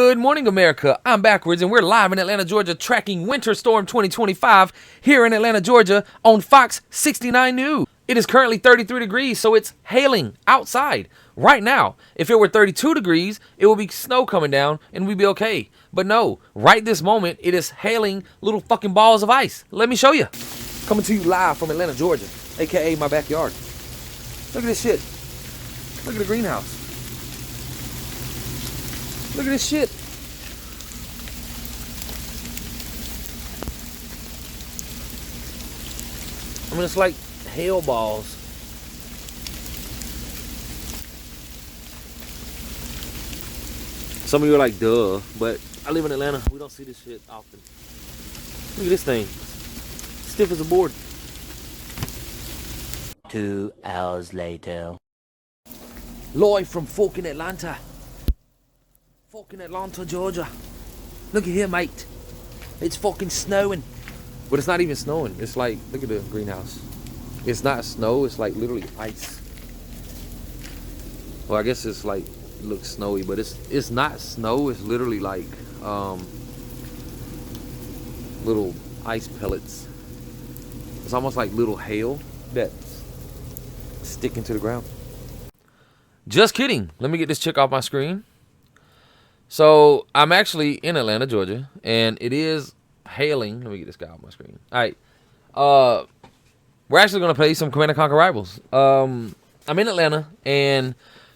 Good morning, America. I'm backwards, and we're live in Atlanta, Georgia, tracking Winter Storm 2025 here in Atlanta, Georgia on Fox 69 News. It is currently 33 degrees, so it's hailing outside right now. If it were 32 degrees, it would be snow coming down, and we'd be okay. But no, right this moment, it is hailing little fucking balls of ice. Let me show you. Coming to you live from Atlanta, Georgia, a.k.a. my backyard. Look at this shit. Look at the greenhouse. Look at this shit. I mean, it's like hail balls. Some of you are like, duh, but I live in Atlanta. We don't see this shit often. Look at this thing. Stiff as a board. 2 hours later. Live from fucking Atlanta. Fucking Atlanta, Georgia. Look at here, mate. It's fucking snowing. But it's not even snowing. It's like, look at the greenhouse. It's not snow. It's like literally ice. Well, I guess it's like, it looks snowy, but it's not snow. It's literally like little ice pellets. It's almost like little hail that's sticking to the ground. Just kidding. Let me get this chick off my screen. So I'm actually in Atlanta, Georgia, and it is hailing. Let me get this guy off my screen. All right. We're actually going to play some Command & Conquer Rivals. I'm in Atlanta, and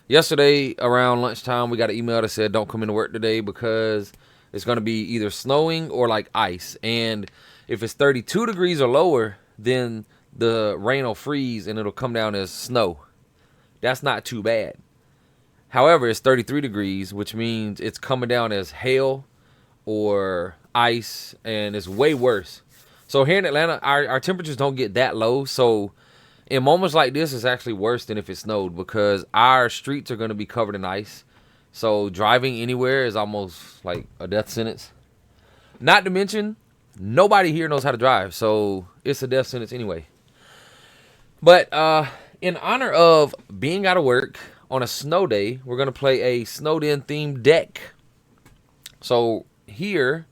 yesterday around lunchtime, we got an email that said don't come into work today because it's going to be either snowing or like ice. And if it's 32 degrees or lower, then the rain will freeze and it'll come down as snow. That's not too bad. However, it's 33 degrees, which means it's coming down as hail or ice, and it's way worse. So here in Atlanta, our temperatures don't get that low. So in moments like this, it's actually worse than if it snowed because our streets are going to be covered in ice. So driving anywhere is almost like a death sentence. Not to mention, nobody here knows how to drive. So it's a death sentence anyway. But in honor of being out of work on a snow day, we're going to play a snowed in themed deck. So here,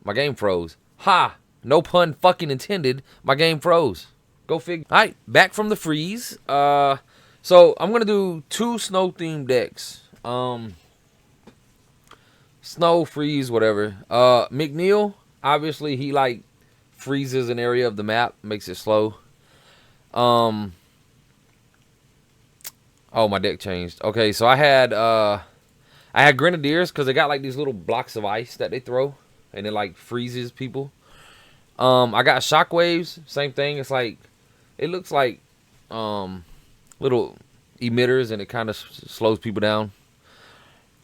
my game froze. Ha! No pun fucking intended. My game froze. Go figure. All right, back from the freeze. So I'm going to do 2 snow themed decks. Snow, freeze, whatever. McNeil, obviously he like freezes an area of the map, makes it slow. Oh, my deck changed. Okay, so I had Grenadiers because they got like these little blocks of ice that they throw, and it like freezes people. I got Shockwaves, same thing. It's like, it looks like little emitters, and it kind of slows people down.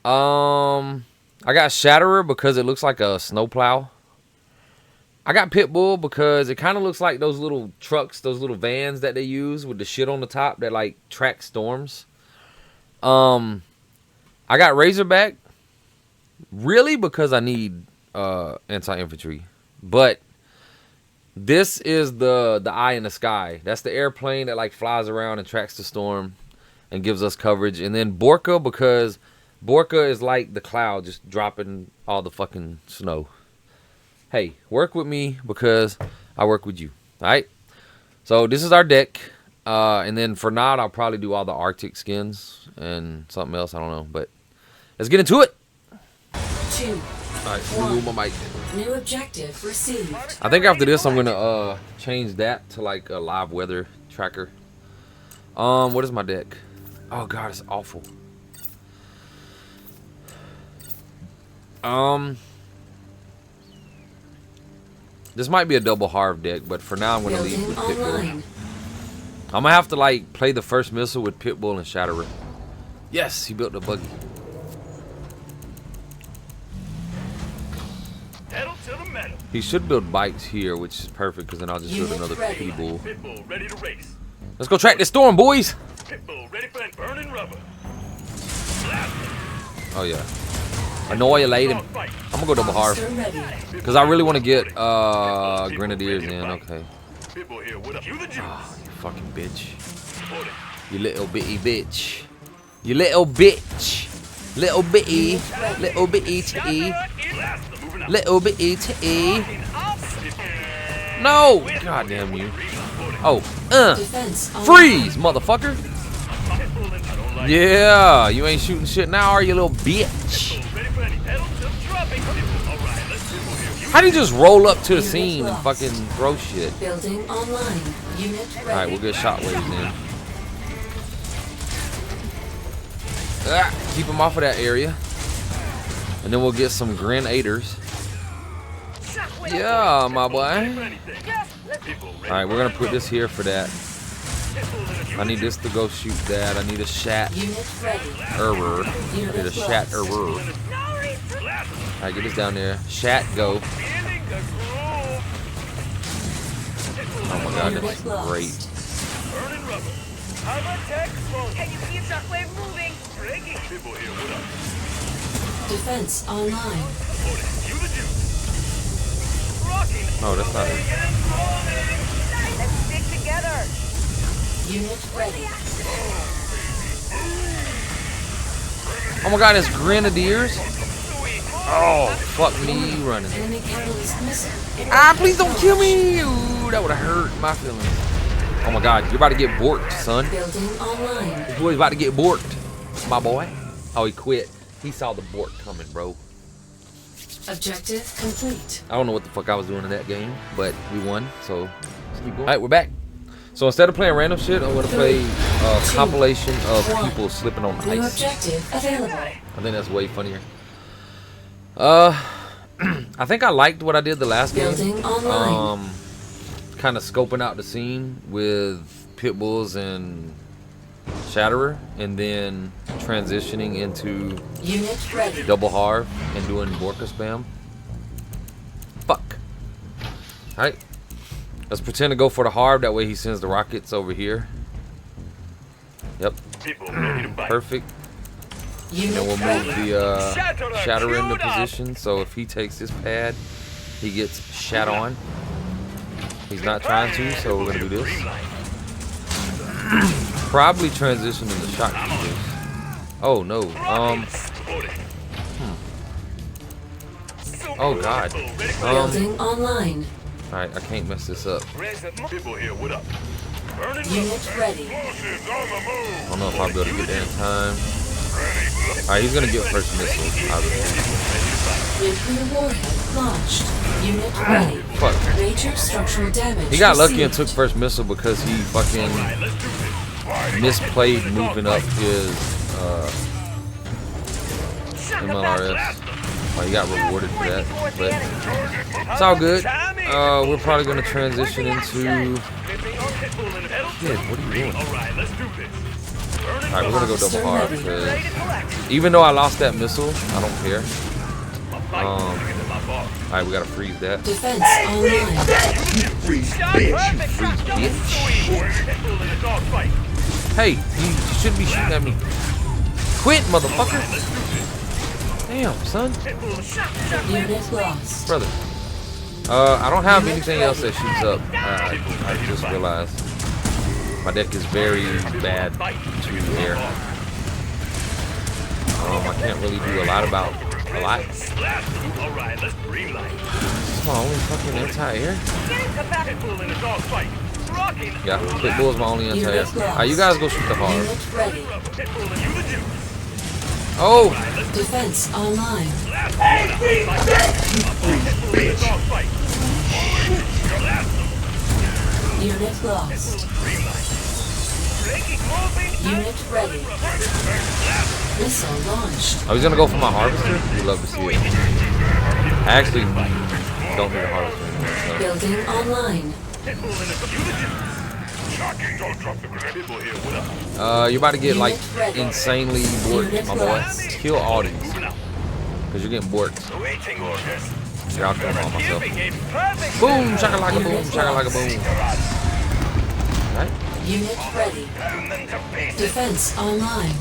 I got Shatterer because it looks like a snowplow. I got Pitbull because it kind of looks like those little trucks, those little vans that they use with the shit on the top that like track storms. I got Razorback really because I need anti-infantry. But this is the eye in the sky. That's the airplane that like flies around and tracks the storm and gives us coverage. And then Borka because Borka is like the cloud just dropping all the fucking snow. Hey, work with me because I work with you. All right. So this is our deck. And then for now, I'll probably do all the Arctic skins and something else. I don't know. But let's get into it. 2. All right. Move my mic. New objective received. I think after this, I'm going to change that to like a live weather tracker. What is my deck? Oh, God, it's awful. This might be a double Harv deck, but for now I'm going to leave with Pitbull. I'm going to have to like play the first missile with Pitbull and Shatterer. Yes, he built a buggy. Pedal to the metal. He should build bikes here, which is perfect because then I'll just build another Pitbull. Pitbull ready to race. Let's go track this storm, boys. Pitbull ready for that burning rubber. Oh, yeah. Annihilate him. I'm gonna go double Harv because I really want to get Grenadiers in. Okay. Oh, you fucking bitch. You little bitty bitch. You little bitch. Little bitty. Little bitty titty. Little bitty titty. No! God damn you. Oh, Defense freeze, motherfucker. Yeah, you ain't shooting shit now, are you, little bitch? How do you just roll up to the scene and fucking throw shit? Building online. Unit ready. Alright, we'll get shockwaves in. Keep them off of that area. And then we'll get some grenaders. Yeah, my boy. Alright, we're gonna put this here for that. I need this to go shoot that. I need a shat error. I need a shat error. Alright, get this down there. Shat go. Oh my god, that's great. Can you see a shockwave moving? Defense online. Oh, that's not it. Let's stick together. Unit ready. Oh my god, it's grenadiers. Oh, fuck me running. Enemy catalyst missile. Ah, please don't kill me. Ooh, that would have hurt my feelings. Oh my god, you're about to get borked, son. Building online. This boy's about to get borked, my boy. Oh, he quit. He saw the bork coming, bro. Objective complete. I don't know what the fuck I was doing in that game, but we won, so let's keep going. Alright, we're back. So instead of playing random shit, I'm gonna play a compilation of people slipping on New ice. objective available. I think that's way funnier. I think I liked what I did the last game. Building online. Kind of scoping out the scene with pit bulls and Shatterer, and then transitioning into Unit ready. double harv and doing Borka spam. Fuck. Alright. Let's pretend to go for the harv, that way he sends the rockets over here. Yep. Perfect. And Unit then we'll ready. move the Shatterer into position, so if he takes this pad, he gets shat on. He's not trying to, so we're gonna do this. Probably transition into shock troopers. Oh no. Oh god. Building online. Alright, I can't mess this up. Unit ready. I don't know if I'll be able to get there in time. Alright, he's gonna get first missile, obviously. Nuclear warhead launched. Unit ready. Fuck. Major structural damage. He got lucky and received. took first missile because he fucking misplayed moving up his MLRS. Oh, he got rewarded for that, but it's all good. We're probably gonna transition into. Shit, what are you doing? Alright, we're gonna go double hard because even though I lost that missile, I don't care. Alright, we gotta freeze that. Defense online. Freeze, bitch. Hey, you shouldn't be shooting at me. Quit, motherfucker. Damn, son. Unit lost. Brother. I don't have anything else that shoots up. I just realized. My deck is very bad to air. I can't really do a lot about a lot. It's my only fucking anti-air. Yeah, Pitbull is my only anti-air. Alright, you guys go shoot the hard. Unit ready. Oh! Defense online. Unit lost. Unit ready. Missile launched. Oh, he's gonna go for my harvester? We'd love to see it. I actually don't need a harvester anymore. So. Building online. You're about to get like insanely borked, my boy. Kill all these. Because you're getting borked. Here, I'll kill them all myself. Boom! Shakalaka boom! Shakalaka boom! Right? Unit ready. Defense online.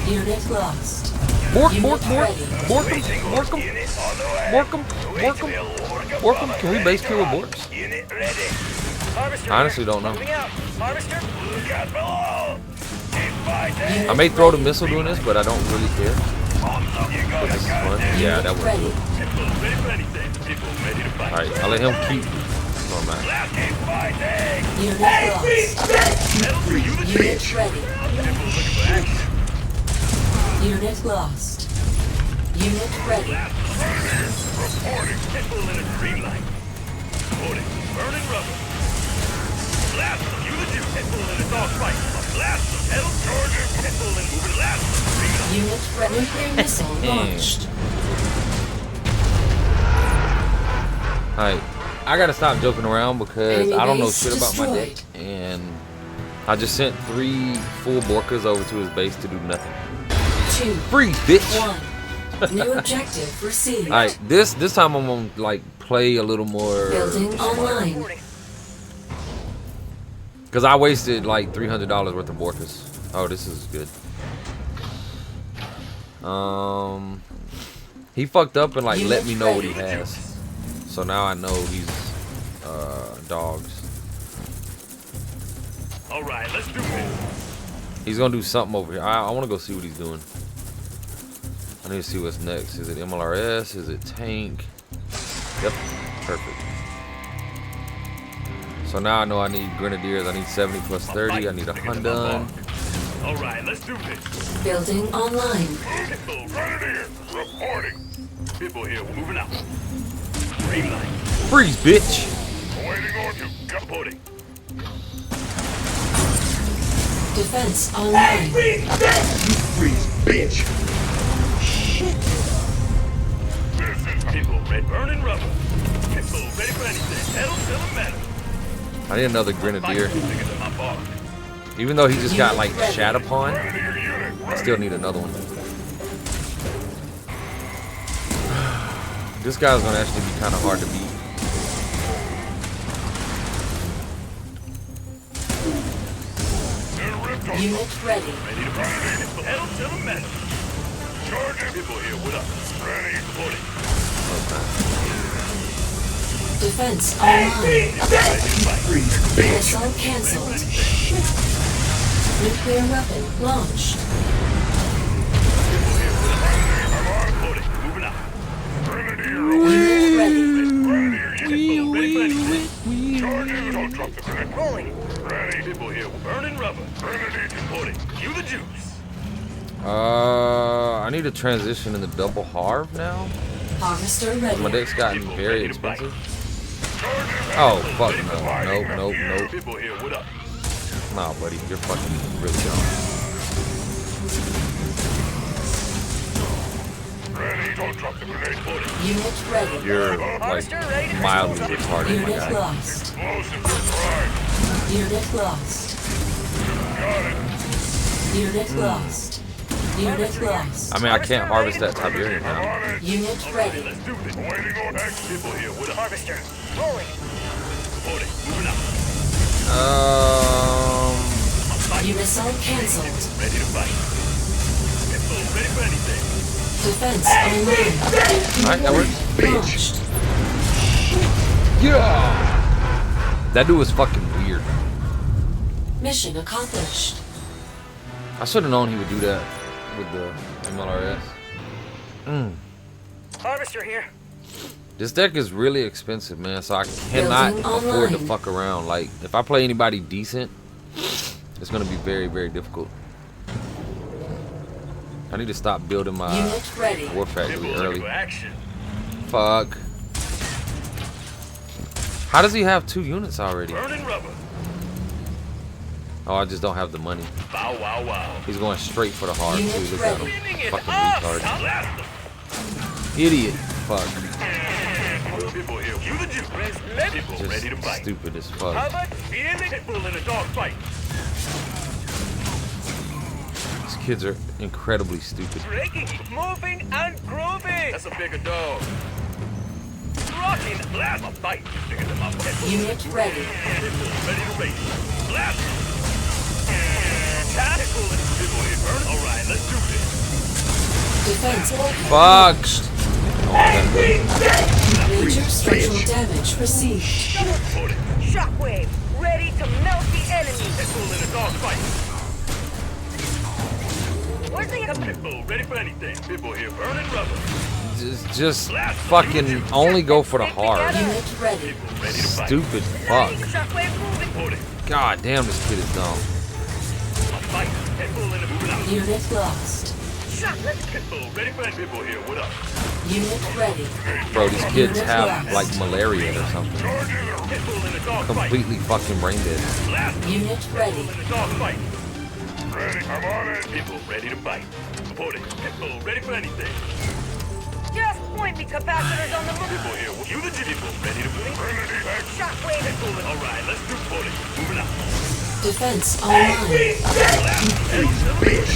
Unit lost. Bork, Unit bork, bork! ready. Bork him! Bork him! Bork him! Bork him! Bork him! Can we base kill with borks? Harvester I honestly here. don't know. Moving out. Harvester. Look out below! Keep fighting! I may throw the missile doing this, but I don't really care. You got This a is gun fun. there. Yeah, that Unit was ready. good. People ready for anything. People ready to fight. Alright, I'll let him keep. Oh man. Keep fighting! Unit lost. Metal for you the Unit bitch! ready. People looking for action. Unit lost. Unit ready. Reporting. People in a green light. Reporting. Burning rubber. Blast them. You the Jew. People in a dog fight. Blast them. Metal charges. People in moving. Blast them. Green light. Unit ready. Nuclear missile launched. Alright. I gotta stop joking around because Enemy I don't know base shit about my deck. destroyed. And I just sent 3 full Borkas over to his base to do nothing. 2, Freeze, bitch! 1. New objective received. Alright, this time I'm gonna like play a little more. Building online. Reporting. Because I wasted like $300 worth of Borkas. Oh, this is good. He fucked up and like let me know what he has. So now I know he's dogs. Alright, let's do this. He's gonna do something over here. I wanna go see what he's doing. I need to see what's next. Is it MLRS? Is it tank? Yep, perfect. So now I know I need grenadiers. I need 70 plus 30. I need a Hundun. Alright, let's do this. Building online. People grenadier. Reporting. People here moving out. Green light. Freeze, bitch! Waiting on you. Reporting. Defense online. This is people red burning rubber. People ready for anything. Metal to the metal. I need another grenadier. Fight bigger than my bar. Even though he just got like shat upon, Grenadier unit I ready. still need another one. This guy's gonna actually be kind of hard to beat. They're ripped on. Unit ready. Ready to burn. Metal to the metal. Charging. People here, what up? Ready. Reporting. Defense online. Ready to fight. Missile cancelled. Nuclear weapon launched. Reporting. Moving out. Grenadier. Unit ready. Grenadier unit. People ready for anything. Charging. Don't drop the grenade. Rolling. Ready. People here, burning rubber. Grenadier. Reporting. You the juice. I need to transition into double harv now. Harvester My ready. deck's gotten very expensive. Oh fuck no! Nope. People here, what up? Nah, buddy, you're fucking really dumb. Ready. Don't drop the grenade. Reporting. Unit ready. You're like Harvester ready to mildly retarded, my Unit guy. lost. Explosive for prime. Unit lost. Got it. Unit lost. Unit lost. I mean, I can't harvest that Tiberian now. On it. Unit ready. Let's do this. Waiting on action. People here, what up? Harvester. Rolling. Reporting. Moving out. Missile cancelled. Ready to fight. People ready for anything. Defense online. Alright, that works. Launched. Yeah! That dude was fucking weird. Mission accomplished. I should have known he would do that with the MLRS. Harvester here. This deck is really expensive, man, so I cannot Building afford to online. fuck around. Like, if I play anybody decent, it's gonna be very, very difficult. I need to stop building my Unit ready. war factory People looking early. for action. Fuck. How does he have 2 units already? Burning rubber. Oh, I just don't have the money. Bow wow wow. He's going straight for the hard Unit too. Look at ready. him. Cleaning it Fucking up. retard. Blast them. Idiot. Fuck. People here, you the Jew. People ready to Just fight. stupid as How fuck. about Feeling people in a dog fight. These kids are incredibly stupid. breaking, moving, and grooving? That's a bigger dog. Rocking. Blast a fight. Bigger than my pet. Unit ready. People ready to race. Blast them. People here, burn. All right, let's do this. Defense open. Fuck. Major structural damage received. Shockwave. to melt the enemy. Pitbull in a dog fight. Where's the Pitbull ready for anything. Pitbull here burning rubber. Just fucking only go for the hard. Unit ready. Pitbull ready to fight. Stupid fuck. shockwave moving? Reporting. God damn, this kid is dumb. A fight. Pitbull in a moving out. Unit lost. Shot, let's Pitbull ready for anything. Pitbull here. What up? Unit ready. Bro, these kids have like malaria or something. Pitbull in a dog fight. Completely fucking brain dead. Unit ready. In a dog fight. Ready. I'm on it. Pitbull ready to fight. Reporting. Pitbull ready for anything. just point me capacitors on the move. Pitbull here. You the Pitbull ready to move? Shockwave. Pitbull. All right. Let's do reporting. Moving out. Defense online. Bitch.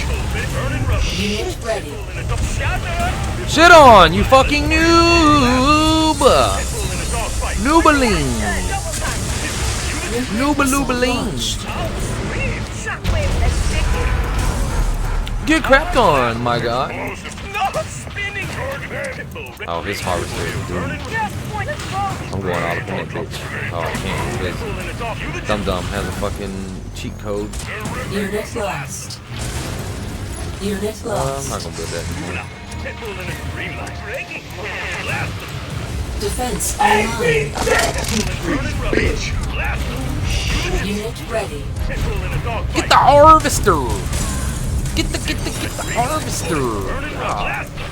Burning rubber. Unit ready. In a dog shot. Shit on, you fucking noob! Pitbull in a dog fight. Noobaling! Double time. Noobaloobaling! Shockwave. Let's stick. Get crapped on, my guy. No spinning. Oh, his harvester is doomed. Just point. Let's go. I'm going all up in that bitch. Oh, I can't do this. Dum Dum has a fucking cheat code. Unit lost. Unit I'm lost. not gonna build that anymore. Pitbull in a green light. Breaking. Blast him. Defense online. Burning rubber. Blast him. Unit ready. Pitbull in a dog Get fight. the harvester! Get the harvester! Burning rubber. Ah, Blast him.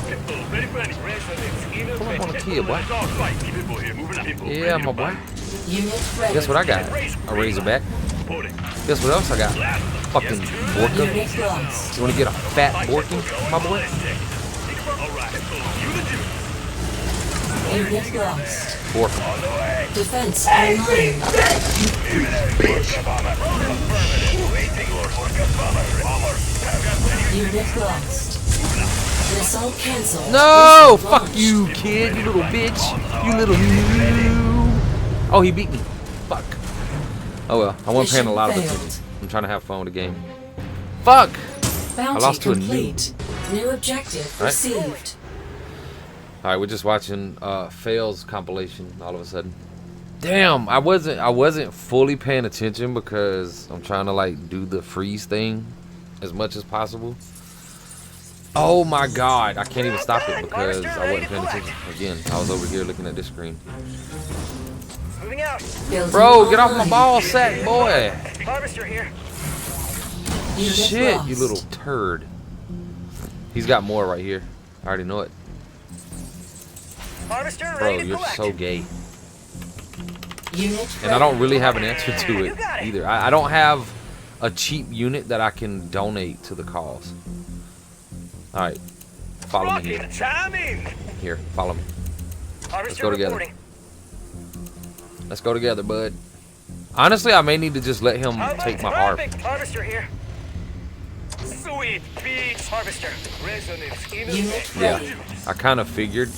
Pitbull ready for any resonance. pull up on a kid, boy. Dog fight. Pitbull here. Moving out. Pitbull Yeah, ready my to boy. fight. Unit ready. Guess what I got? A Razorback. Reporting. Guess what else I got? Blast him. Fucking Borka. Unit lost. You wanna get a fat Borkin, my boy? All right. Pitbull. You the Jew. Unit lost. Borka. Defense online. Unit lost. Missile cancelled. No! Missile Fuck launched. you, kid, you little bitch. You little noob. Oh, he beat me. Fuck. Oh well, I wasn't paying a lot of Mission attention. I'm trying to have fun with the game. Fuck! Bounty lost to a noob. complete. New objective Right. received. Alright, we're just watching Fails compilation all of a sudden. Damn, I wasn't fully paying attention because I'm trying to like do the freeze thing as much as possible. Oh my god, I can't even stop it because I wasn't paying attention. Again, I was over here looking at this screen. Moving out. Building Bro, get off my online. ball sack, boy! Harvester here. Unit Shit, lost. you little turd. He's got more right here. I already know it. Harvester Bro, ready to you're collect. so gay. Unit And I ready. don't really have an answer to it either. I don't have a cheap unit that I can donate to the cause. Alright, follow me here. Rocket timing. Here, follow me. Harvester go together. reporting. Let's go together, bud. Honestly, I may need to just let him How about take my harp. traffic? Harvester here. Sweet beach. Harvester. Resonance in Unit effect. ready. Yeah, I kind of figured.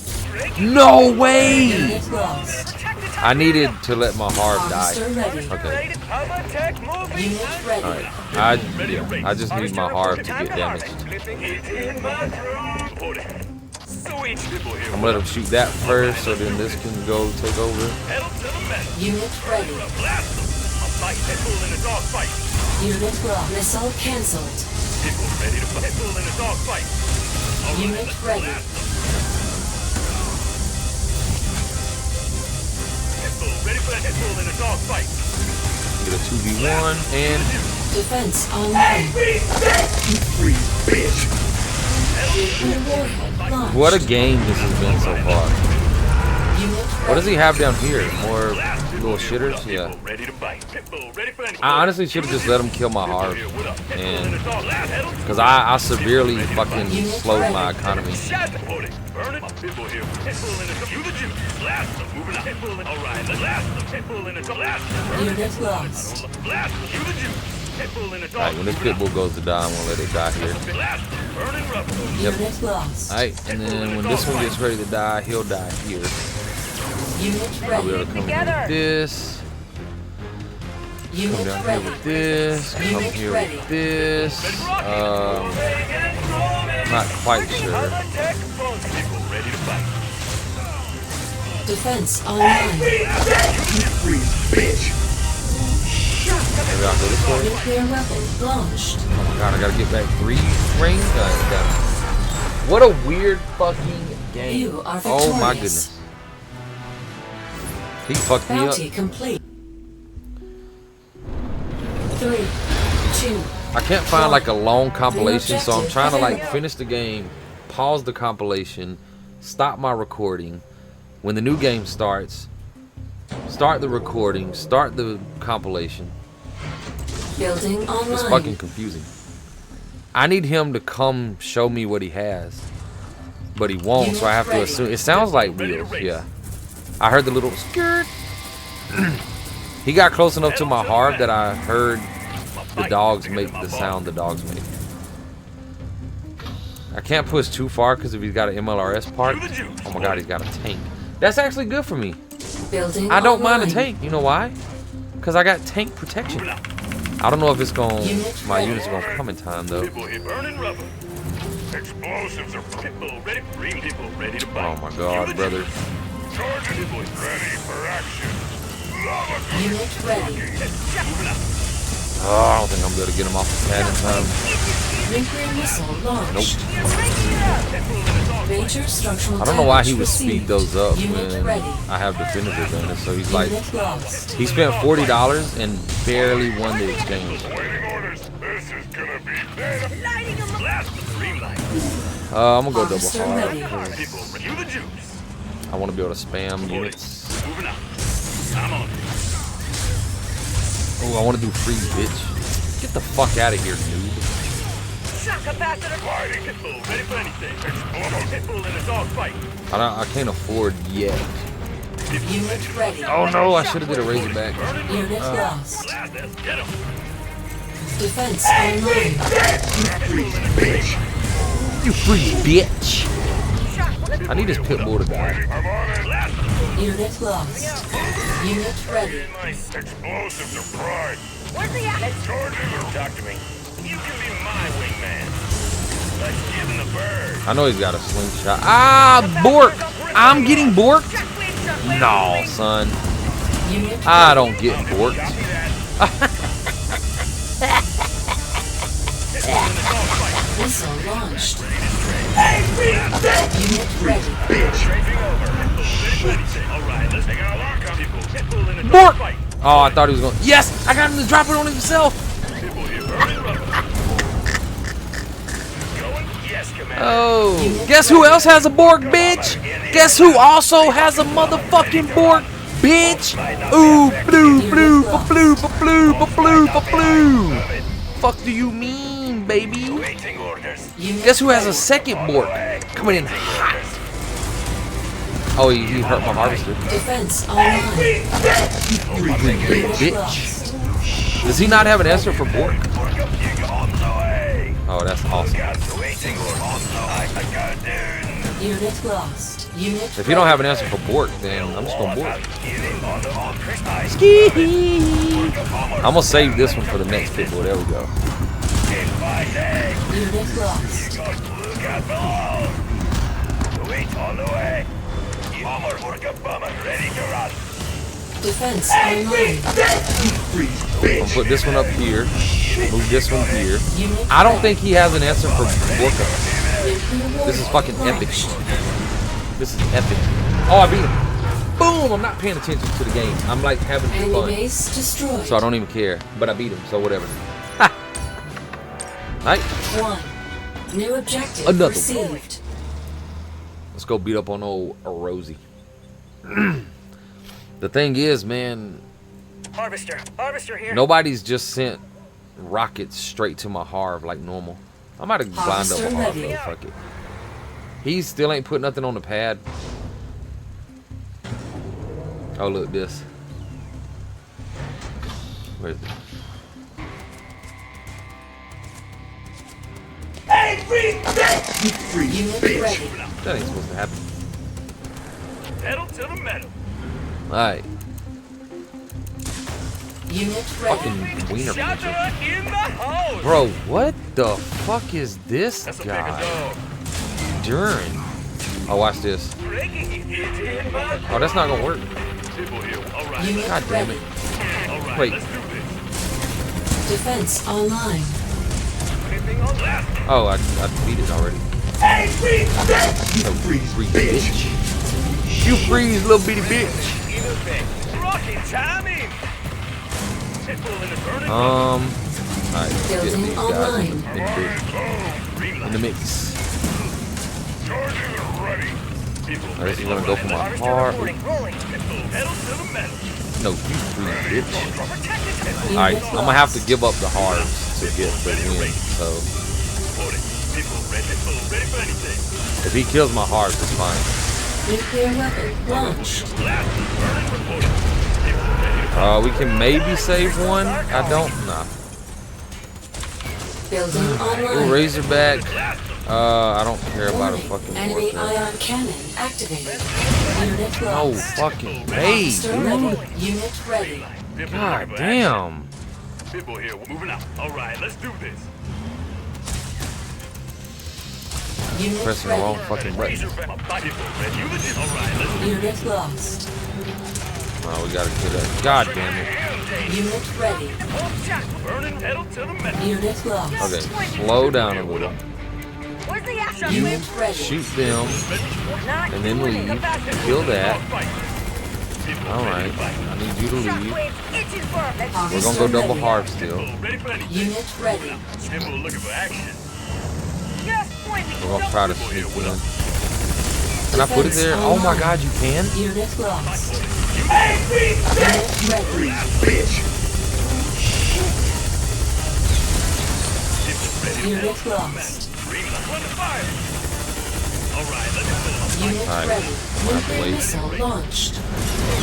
No way! Unit lost. Protect the top I needed ramp. to let my harp die. Officer ready. Okay. Ready to cover tech moving. Unit ready. Alright, I just need my harp to get damaged. Flipping it in my room. Reporting. Sweet. Pitbull here. I'm gonna let him shoot that first so then this can go take over. Pedal to the metal. Unit ready. Blast him. A fight. Pitbull in a dog fight. Unit lost. Missile cancelled. Pitbull ready to fight. Pitbull in a dog fight. All right, Unit let's ready. blast him. Pitbull ready for that. Pitbull in a dog fight. Get a 2v1 and Defense online. Nuclear warhead launched. what a game this has been so far. Unit What does ready. he have down here? More little shitters? Yeah. Pitbull ready to fight. Pitbull ready for anything. I honestly should have just let him kill my harp. Here, what up? Pitbull And in a dog fight. because I severely fucking slowed my economy. Shot. Reporting. Burning. Pitbull here. Pitbull in a dog. You the Jew. Blast him. Moving out. Pitbull in. All right. Let's blast him. Pitbull in a dog. Blast him. Unit lost. Blast him. You the Jew. Pitbull in a dog. Alright, when this pit bull goes to die, I'm gonna let it die here. Blast him. Burning rubber. Yep. Unit lost. Alright, and then when this one gets ready to die, he'll die here. Unit I'll be ready. able to come here with this. Come Unit down here ready. with this. Come Unit here ready. with this. Not quite sure. Tech phone. Pitbull ready to fight. Defense online. Maybe I'll go this way. Nuclear weapon launched. Oh my god, I gotta get back 3 rings. What a weird fucking game. You are Oh my victorious. goodness. He fucked me up. Bounty complete. 3, 2. I can't find like a long compilation, so I'm objective trying to like available. finish the game, pause the compilation, stop my recording. When the new game starts, start the recording, start the compilation. Building online. It's fucking confusing. I need him to come show me what he has, but he won't, so I have to assume. It sounds like wheels, yeah. I heard the little skirt. He got close enough to my heart that I heard the dogs make the sound the dogs make. I can't push too far because if he's got an MLRS part, oh my god, he's got a tank. That's actually good for me. Building I don't mind a online. tank. You know why? Because I got tank protection. I don't know if it's going, my units are gonna come in time though. People here burning rubber. Explosives are people ready. Green people ready to fight. Oh my god, brother. Charger people ready for action. Unit ready. Oh, I don't think I'm gonna get him off the pad in time. Nuclear missile launched. Nope. Major structural I don't know why he damage would speed received. those up Unit when ready. I have definitive advantage. So he's like, Unit lost. he spent $40 and barely won the exchange. Waiting orders. This is gonna be better. Lighting them. Blast the green light. I'm gonna go double Officer hard. ready. 'Cause People, review the juice. I want to be able to spam units. Moving out. I'm on it. Oh, I want to do freeze, bitch. Get the fuck out of here, dude. Shock capacitor. Fighting. Pitbull, ready for anything. Explode. Pitbull in a dog fight. I can't afford yet. Unit ready. Oh no, I should have did a Razorback. Unit lost. Blast this. Get him. Defense online. You freeze, bitch. I need this pitbull to die. I'm on it. Blast him. Unit lost. Unit ready. Nice. Explosives are pride. Where's the atlas? Charges are... Talk to me. You can be my wingman. Let's give him the bird. I know he's got a slingshot. Ah, bork. I'm getting borked. No, son. Unit I don't get borked. Copy that. missile launched. Unit ready. Raging over. All right, let's take our lock on people. Pitbull in a dog Bork. fight. Oh, I thought he was going. Yes, I got him to drop it on himself. Pitbull here, burning rubber. Going? Yes, Commander. Oh, guess who else has a bork, bitch? Guess who also has a motherfucking bork, bitch? Ooh, blue, blue, blue, blue, blue, blue. Fuck do you mean, baby? Waiting orders. Unit Guess who has a ready. second bork coming in hot? Oh, he hurt my harvester. Defense online. Unit Bitch. lost. Does he not have an answer for bork? Work up, you on the way. Oh, that's awesome. Got the waiting order on the way. I got it. Unit lost. Unit If you don't have an answer for bork, then I'm just gonna bork. I'm gonna save this one for the next pitbull. There we go. Unit lost. Wait on the way. Bomber, work up, bomber, ready to run. Defense online. I'm gonna put this one up here. Move this one here. Unit I don't think he has an answer for bork. nuclear This is fucking epic. launched. This is epic. Oh, I beat him. Boom! I'm not paying attention to the game. I'm like having Enemy fun. base destroyed. So I don't even care. But I beat him, so whatever. Ha! Right? 1. New objective Another received. Let's go beat up on old Rosie. The thing is, man, Harvester here. nobody's just sent rockets straight to my Harv like normal. I might have blind up a Harvester Harv ready. though, fuck it. He still ain't put nothing on the pad. Oh, look, this. Where's it? Unit ready. That ain't supposed to happen. Pedal to the metal. Alright. Unit ready. Fucking wiener pincher. Shotgun in the hole. Bro, what the fuck is this That's a bigger guy dog. doing? Oh, watch this. Breaking it in my... Oh, that's not gonna work. People here. All right. Unit God damn it. ready. All right, Wait. let's do this. Defense online. Anything on last? Oh, I defeated it already. Hey, freeze, bitch! You freeze, bitch! You freeze, little bitty bitch. In effect. Rocket timing. Pitbull in the burning. Alright, let's get Building these guys online. in the mix. Charging and ready. People Now, this is gonna go for my Harvester heart. reporting. Rolling. pedal to the metal. No, you freeze, bitch. Protected. Alright, I'm gonna have to give up the hards to get the win. So Reporting. People ready for anything. if he kills my hards, it's fine. Nuclear weapon launched. Blast burning reporting. People ready to We can maybe save one. I don't. Nah. Building Ooh, online. Razorback. I don't care about a Warning. fucking Enemy warfare. ion cannon activated. Unit No lost. fucking way, Harvester dude. ready. Unit ready. People God ready for damn. action. People here, we're moving out. All right, let's do this. Unit Pressing the wrong ready. fucking button. Razorback. My body will ready. You legit. All right, let's do Unit lost. Oh, we gotta kill that. God damn it. Unit ready. burning pedal to the metal. Unit lost. Okay, slow down a little. Where's the action? Unit ready. Shoot them, Not and then leave. Kill that. Alright, I need you to leave. Shockwave itching for a We're gonna go double harp still. Ready for anything. Unit ready. People looking for action. Just point me. We're gonna try to sneak in. Can I put it there? Oh my god, you can? Unit lost. Hey, freeze, Unit bitch! ready. Bitch! Unit lost. Green light. Run the fire. All right, let's go. Unit Alright, ready. I'm gonna have to Nuclear wait. missile launched.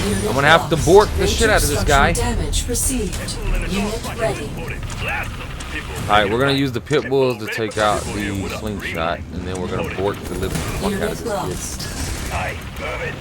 Unit I'm gonna have to lost. bork the Major shit out of this structural guy. Damage received. Unit ready. Blast them. People Alright, we're gonna use the pit bulls to take out the slingshot, and then we're gonna bork the living fuck out of Unit this kid. lost. Aye, move it.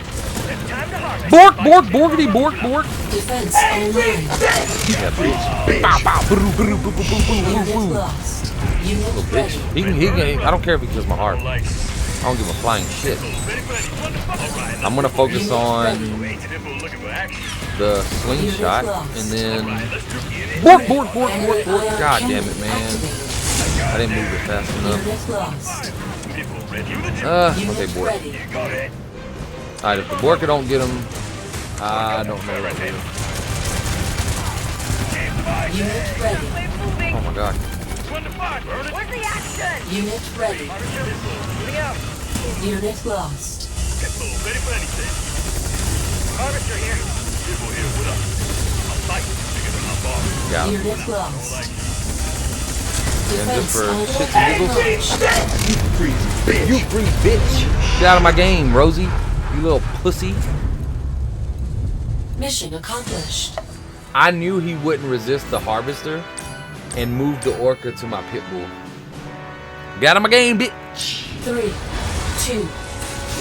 It's time to harvest. Bork, bork, borkity, bork, bork. Defense online. Yeah, bitch. Bow, bow, boo, boo, boo, boo, boo, boo, Unit boo, boo. lost. Unit Bitch. ready. He can, I don't care if he kills my heart. Like, I don't give a flying shit. ready for anything. Run the fire. All right, I'm gonna focus on people looking for action. the slingshot, and then Let's do it. bork, bork, bork, Enemy bork, bork. ion God cannon damn it, man. activated. I didn't move it fast enough. Unit lost. People ready. You legit. Okay, Unit bork. ready. You got it. Alright, if the borker don't get him, I don't know what to do. Unit ready. Shockwave moving. Oh my god. Run the fire. Burn it. Where's the action? Unit ready. Moving out. Unit lost. People ready for anything. Harvester here. People here, what up? I'm fighting. Bigger than my boss. Got him. Unit lost. And just Defense for online. shits and giggles, launched. You freeze, bitch! you free bitch. Get out of my game, Rosie. You little pussy. Mission accomplished. I knew he wouldn't resist the harvester and moved the orca to my pit bull. Get out of my game, bitch. 3, 2,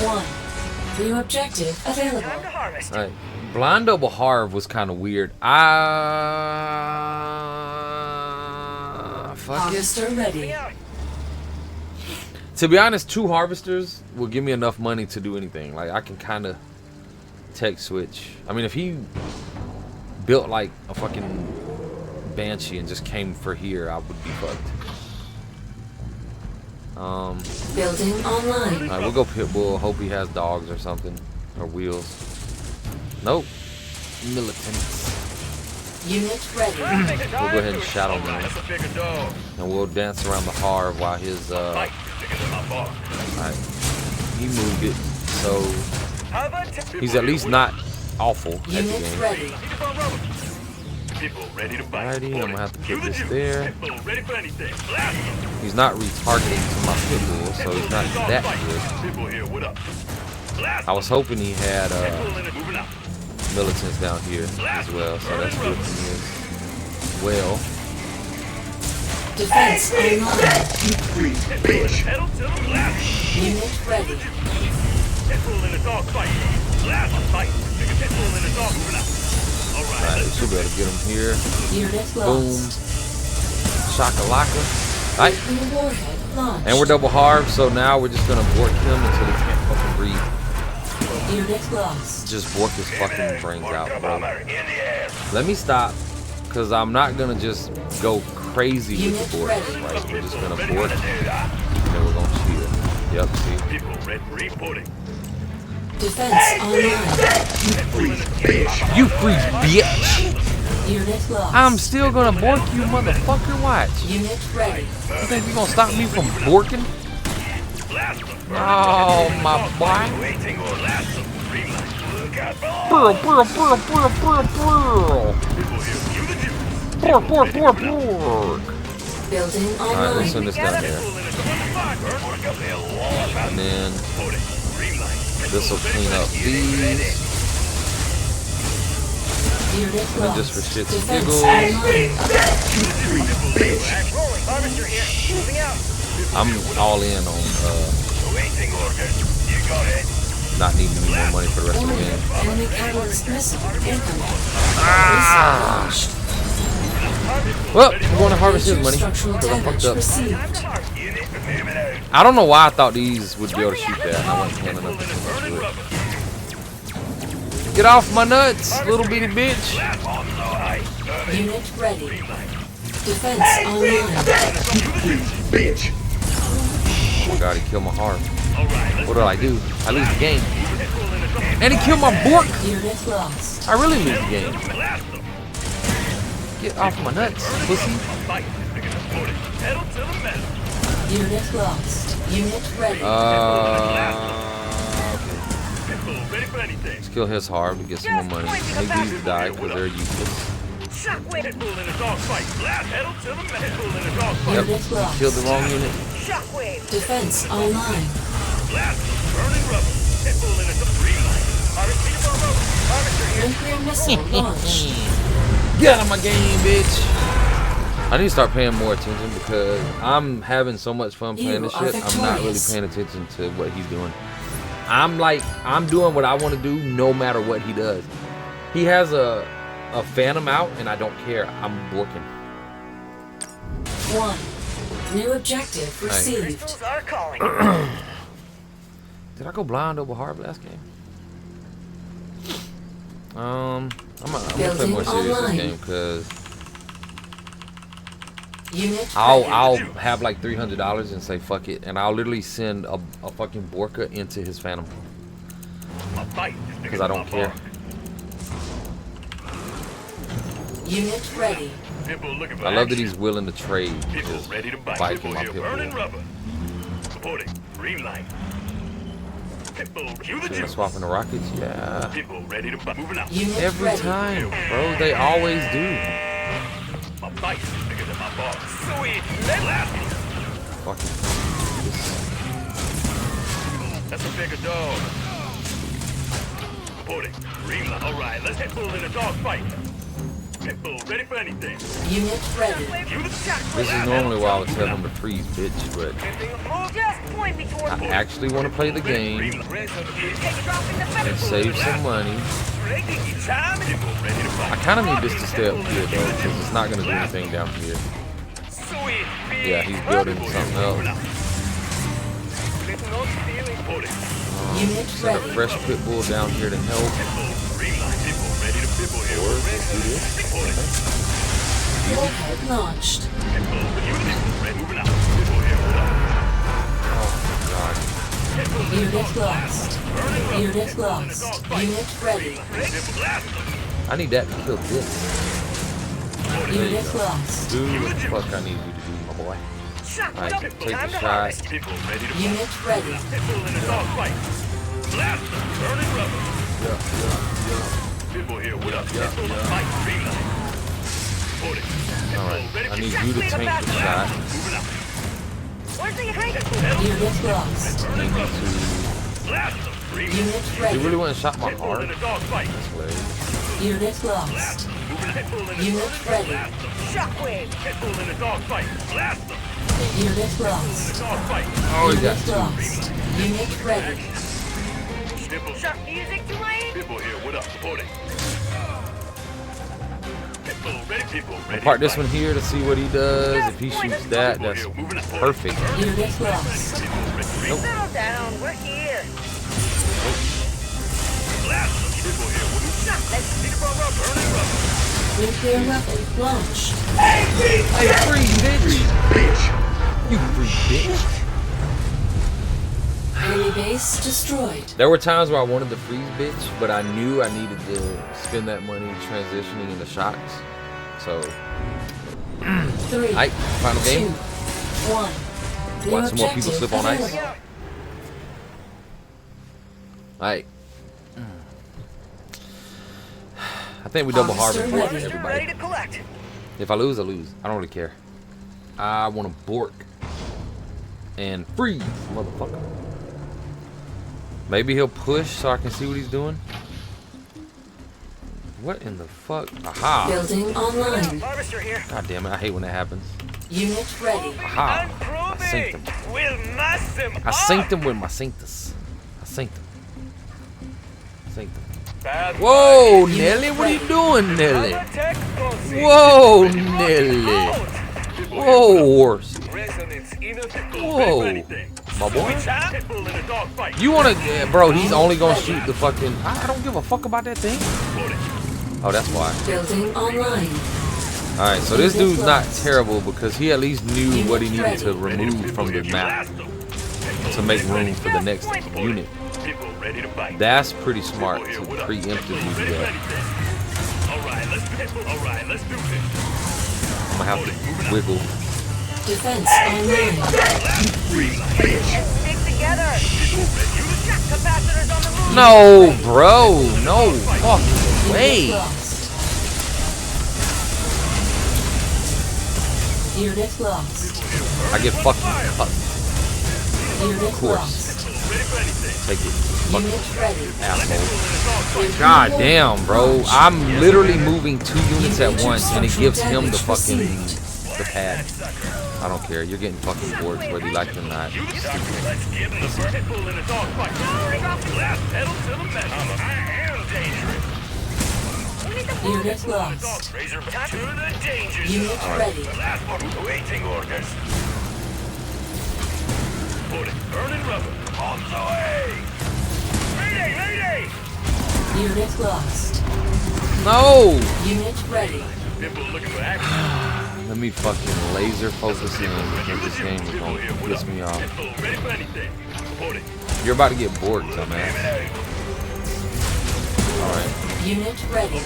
1. New objective Time to available. harvest. Alright. Blind double harv was kind of weird. Fuck it. Harvester ready. Moving out. To be honest, 2 harvesters will give me enough money to do anything. Like, I can kind of tech switch. I mean, if he built like a fucking banshee and just came for here, I would be fucked. Building online. Alright, we'll go pit bull. Hope he has dogs or something, or wheels. Nope. Militants. Unit ready. We'll go ahead and shadow man, That's a bigger dog. and we'll dance around the harv while his Fight. Bigger than my boss. alright, he moved it, so How about he's at least not awful at the Unit game. ready. People ready to fight. Alrighty, I'm gonna have to You put this legit. there. People ready for anything. Blast them. He's not retargeting to my pit bull, so he's not that good. People here, what up? Blast I was hoping he had people in it. Moving out. militants down here as well, so that's good for me as well. Defense online. You freeze, bitch! Pedal to the blast. Unit ready. Pitbull in the dog fight. Blast them. Fight. Nigga, pitbull in the dog moving out. All right, Alright, we let's should be able to get him here. Unit Boom. lost. Shakalaka. Alright, Nuclear warhead launched. and we're double harv, so now we're just gonna bork him until he can't fucking breathe. Unit lost. Just bork his fucking brains out, bro. in the air. Let me stop Because I'm not gonna just go crazy with the board, right? We're just gonna board it, and then we're gonna chill. Yep, see? People reporting. Defense online. You freeze, bitch! Unit lost. I'm still gonna bork you, motherfucker. Watch. Unit ready. You think you gonna stop me from borking? Oh, my boy. Waiting or last of green light. Look out below. Burl, burl, burl, burl, burl, burl. People here, you the juice. Bork, bork, bork, bork. Building Alright, let's online. send this down here. And then this will clean up these. Unit And then lost. just for shits and Defense giggles, online. Rolling. Harvester here. Moving out. I'm all in on Waiting order. You got it. not needing any more money for the rest of the Warning. game. Enemy catalyst missile incoming. Ah! Missile launched. Well, I'm going to harvest his Major money structural because I fucked damage up. received. I don't know why I thought these would be able to shoot that. I wasn't paying enough attention to it. Get off my nuts, little bitty bitch. Unit ready. Defense online. Bitch. Oh my god, he killed my heart. What did I do? I lose the game. And he killed my bork. Unit lost. I really lose the game. Get off my nuts, pussy. Unit lost. Unit ready. Ready for anything. Let's kill his harm to get some more money. I need these to die because they're useless. Shockwave. Pitbull in a dog fight. Blast pedal to the metal. Pitbull in a dog fight. Yep, Unit lost. killed the wrong unit. Shockwave. Defense online. Blast burning rubber. Pitbull in a green light. Harvester here. Nuclear missile launched. Get out of my game, bitch. I need to start paying more attention because I'm having so much fun playing this You are shit. I'm not really victorious. paying attention to what he's doing. I'm doing what I want to do no matter what he does. He has a phantom out and I don't care. I'm working. 1. New objective received. Crystals are calling. Did I go blind over hard last game? I'm gonna play Building more serious this online. game because Unit I'll ready. have like $300 and say fuck it, and I'll literally send a fucking Borka into his phantom My fight. because I don't care. Unit ready. Pitbull looking for I love that action. he's willing to trade. Pitbull Just ready to bite. biking Pitbull my here, pit burning bull. rubber. Supporting green light. Pitbull, cue the Should I juice. swap in the rockets? Yeah. Pitbull ready to bite. Moving out. Unit Every ready. time, bro. They always do. My bite is bigger than my ball. Sweet. Blast. Fucking. That's a bigger dog. Supporting green light. All right, let's Pitbull in a dog fight. Pitbull ready for anything. Unit ready. Cue the This is normally why I would tell him to freeze, bitch, but Just point me toward I actually want to play the game Take a drop in the and save some money. Pitbull ready to I fight. kind of need this to stay up here though, because it's not gonna do anything down here. Sweet. Yeah, he's building something else. Supporting Unit Send a ready. fresh pit bull down here to help. green light. Pitbull ready to Pitbull here. Or let's do this. Warhead launched. Pitbull, cue the juice. Ready, moving out. Pitbull here. Oh god. Unit lost. Unit lost. Unit ready. Pitbull blast. I need that to kill this. Unit lost. Do what the fuck I need you to do, my boy. Alright, take the shot. Pitbull ready to fight. Unit ready. Pitbull in a dog fight. Blast them. Burning rubber. Pitbull here. What up? Pitbull to fight. Green light. Supporting. Alright, I need you to tank the shot. Moving out. Where's the hank? Unit lost. I need you Blast them. Green light. Unit to. You ready. really want to shot my Pitbull heart? in a dog fight. This way. Unit lost. Moving out. Pitbull in a Unit ready. Shockwave. Pitbull in a dog fight. Blast them. Unit lost. Dog fight. Oh, he got Unit two. lost. Unit ready. Pitbull. Shock music to my ears. Pitbull here. What up? Supporting. Pitbull ready. Pitbull ready. Park to this fight. one here to see what he does. If he shoots that, that's perfect. Unit lost. Settle down. We're here. Blast them. Pitbull here. What Let's Burning rubber. Nuclear weapon launched. Hey, freeze, bitch! Bitch. You free bitch! Enemy base destroyed. There were times where I wanted to freeze bitch, but I knew I needed to spend that money transitioning into shocks. So, 3, alright, final 2, game. 1. Watch some more people slip on ice. Alright. I think we double harvest bork Ready. Ready everybody. to collect. If I lose, I lose. I don't really care. I want to bork and freeze, motherfucker. Maybe he'll push so I can see what he's doing. What in the fuck? Aha! Building online. Harvester here. God damn it! I hate when that happens. Unit ready. Aha! I Unproving. synced him. We'll mass them I synced him with my synctus. I synced him. Synced him. Bad Whoa, Nelly! What are you doing, Nelly? Tech proceed. Whoa, Nelly! Out. Whoa, horse! Resonance ineffective. Whoa, my boy! Pitbull in a dogfight. You wanna, bro? He's only gonna shoot the fucking. I don't give a fuck about that thing. Oh, that's why. Building online. All right, so this dude's not terrible because he at least knew what he needed to remove from the map to make room for the next unit. People ready to fight. That's pretty smart to preemptively do that. Alright, let's do this. I'm gonna have to wiggle. Defense online. Stick together. Capacitors on the move. No, bro, no fucking way. Unit lost. I get fucking cut. Unit course. lost. Take it, Unit fucking ready. asshole. God damn, bro. I'm literally moving 2 units at once, and it gives him the fucking the pad. I don't care. You're getting fucking borks whether you like it or not. Let's give them the pitbull in a dogfight. Last pedal to the metal. I am dangerous. Unit lost. Razor to the danger Unit zone. ready. Last one, waiting orders. Put it, burning rubber. On the way. Mayday, mayday. Unit lost. No! Unit ready. Pitbull looking for action. Let me fucking laser focus in because this game is gonna piss me off. Pitbull ready for anything. Put it. You're about to get borked, dumbass. Alright. Unit ready.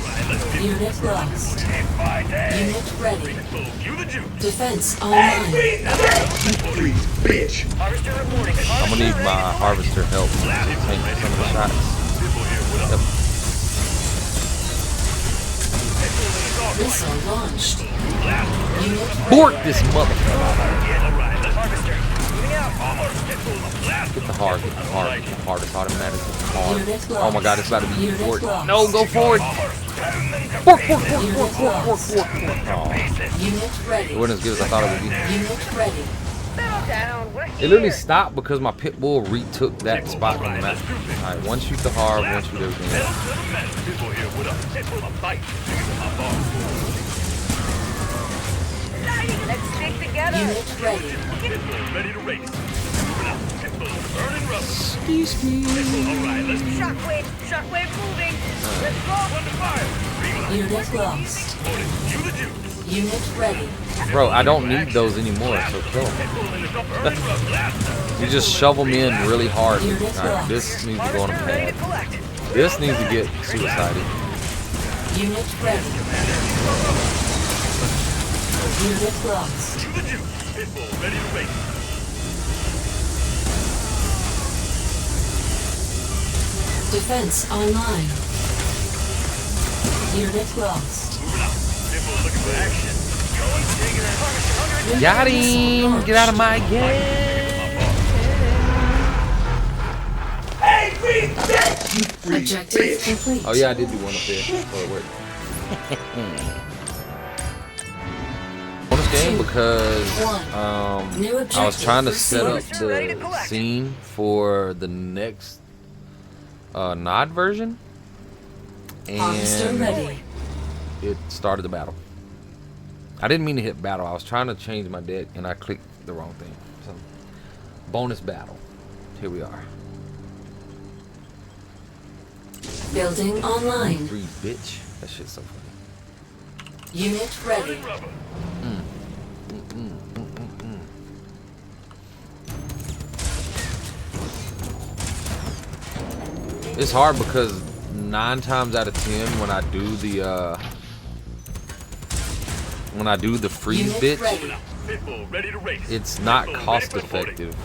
Unit lost. Unit ready. Pitbull, you the juice. Defense online. Freeze, bitch. Harvester reporting. I'm gonna need my harvester help to tank some of the shots. Yep. Missile launched. Unit ready. Bork this motherfucker. Harvester. Moving out. Get the hard, get the hard, get the hard. It's automatic. Get the hard. Unit Oh my god, it's about to be Unit bork. lost. No, go forward. Bork, bork, bork, bork, bork, bork, bork. Oh, Unit ready. it wasn't as good as I thought it would be. Unit ready. Settle down. We're It here. literally stopped because my pit bull retook that spot on the map. Alright, one shoot the hard, one shoot everything else. Pitbull here with a pitbull a bite. Let's stick together. Unit ready. Pitbull ready to race. Pitbull burning rubber. Excuse me. Alright, let's Shockwave. Shockwave moving. Let's go. under fire. Unit lost. Put it, you the juice. Unit ready. Bro, I don't need those anymore, so kill them. Pitbull in the burning rubber. Last You just shove them in really hard. Unit Alright, lost. this needs to go on a Harvester ready to pad. collect. This needs to get suicided. Unit ready. Unit lost. to the juice. Pitbull ready to race. Defense online. Unit lost. Moving out. Pitbull looking for action. Going, taking it. Harvester under. Got him! Get out of my game! Hey, freeze, bitch. You freeze, Objective bitch. complete. Oh yeah, I did do one up there. Oh, it worked. Bonus game because New I was trying to objective set up received. the scene for the next Nod version, Harvester and ready. it started the battle. I didn't mean to hit battle. I was trying to change my deck and I clicked the wrong thing. So, bonus battle. Here we are. Building online. Free bitch. That shit's so funny. Unit ready. Burning rubber. It's hard because 9 times out of 10 when I do the freeze Unit bitch, ready. Pitbull ready to race. it's not Pitbull ready cost for the podium. effective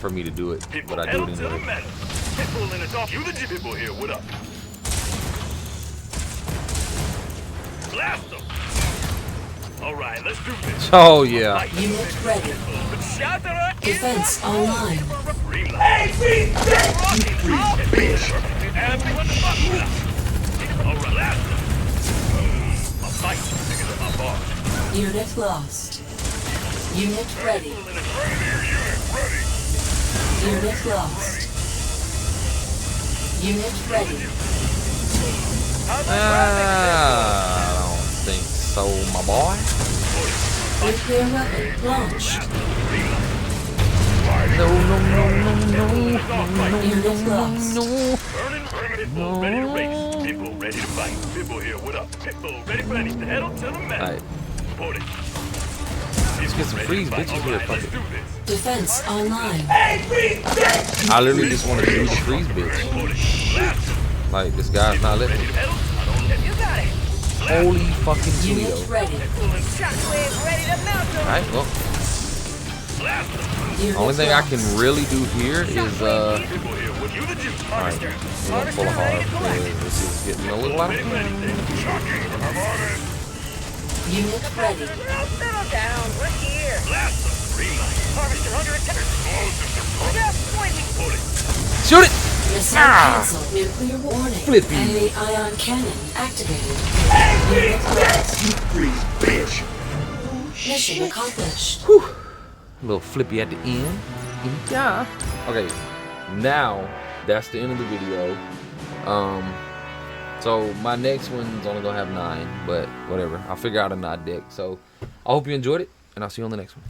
for me to do it, Pitbull but I do pedal it to the anyway. metal. Pitbull in its off. You the G Pitbull here. What up? Blast them. All right, let's do this. Oh yeah. Unit ready. Shatter Defense online. Hey, bitch! Everyone the fuck up. All right, blast them. My fight bigger than my bar. Unit lost. Unit ready. Unit lost. Unit ready. I don't think so, my boy. Nuclear weapon launched. No, no, no, no, no, Unit lost. no. Burning, Pitbull ready to race. Pitbull ready to fight. Pitbull here, what up? Pitbull ready for anything. Head on to the metal. Alright, Support it. let's get some freeze bitches here. Fuck Let's it. do this. Defense online. I literally just want to do the freeze bitch. Support it. Blast them. Like, this guy's not letting me. Pedal. I don't let You got it. Holy fucking Unit Toledo. ready. Shockwave ready to melt them. Alright, well, blast them. Unit only thing I lost. can really do here is, Pitbull here, what you the juice? alright, we're gonna pull a hard because this is getting a little out of Ready for hand. anything. Shocking. I'm on it. Unit ready. Now settle down. We're here. Blast them. Green light. Harvester under attack. Just pointing. Support it. Shoot it! Missile cancelled. Nuclear warning. Flippy. Enemy ion cannon activated. Unit lost. Freeze, bitch. Mission accomplished. A little flippy at the end. Yeah. Okay, now that's the end of the video. So my next one's only gonna have 9, but whatever. I'll figure out a 9 deck. So I hope you enjoyed it, and I'll see you on the next one.